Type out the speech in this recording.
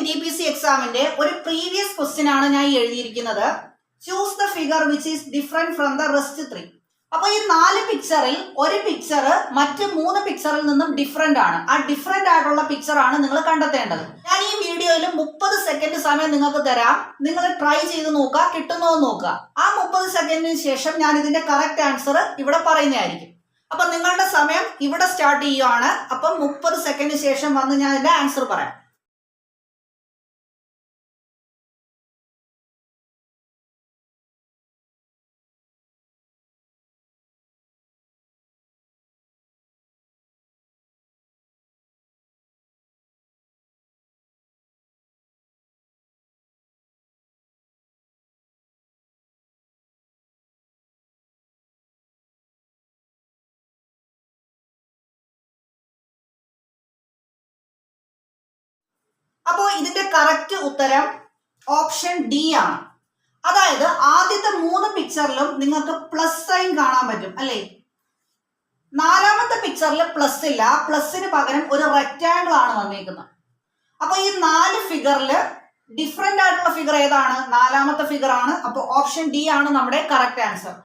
NTPC എക്സാമിന്റെ ഒരു previous question ആണ് ഞാൻ എഴുതിയിരിക്കുന്നത്. Choose the figure which is different from the rest 3. അപ്പൊ ഈ 4 പിക്ചറിൽ ഒരു പിക്ചർ മറ്റ് 3 പിക്ചറിൽ നിന്നും ഡിഫറെന്റ് ആണ്. ആ ഡിഫറെന്റ് ആയിട്ടുള്ള പിക്ചർ ആണ് നിങ്ങൾ കണ്ടെത്തേണ്ടത്. ഞാൻ ഈ വീഡിയോയിൽ 30 സെക്കൻഡ് സമയം നിങ്ങൾക്ക് തരാം. നിങ്ങൾ ട്രൈ ചെയ്ത് നോക്കുക, കിട്ടുന്നോ നോക്കുക. ആ 30 സെക്കൻഡിന് ശേഷം ഞാൻ ഇതിന്റെ കറക്റ്റ് ആൻസർ ഇവിടെ പറയുന്നതായിരിക്കും. അപ്പൊ നിങ്ങളുടെ സമയം ഇവിടെ സ്റ്റാർട്ട് ചെയ്യുകയാണ്. അപ്പം 30 സെക്കൻഡിന് ശേഷം വന്ന് ഞാൻ ഇതിന്റെ ആൻസർ പറയാം. അപ്പോൾ ഇതിന്റെ കറക്റ്റ് ഉത്തരം ഓപ്ഷൻ ഡി ആണ്. അതായത് ആദ്യത്തെ 3 പിക്ചറിലും നിങ്ങൾക്ക് പ്ലസ് സൈൻ കാണാൻ പറ്റും അല്ലേ? 4ാമത്തെ പിക്ചറിൽ പ്ലസ് ഇല്ല, പ്ലസിന് പകരം ഒരു റെക്റ്റാങ്കിൾ ആണ് വന്നിരിക്കുന്നത്. അപ്പൊ ഈ 4 ഫിഗറിൽ ഡിഫറെന്റ് ആയിട്ടുള്ള ഫിഗർ ഏതാണ്? 4ാമത്തെ ഫിഗർ ആണ്. അപ്പോൾ ഓപ്ഷൻ ഡി ആണ് നമ്മുടെ കറക്റ്റ് ആൻസർ.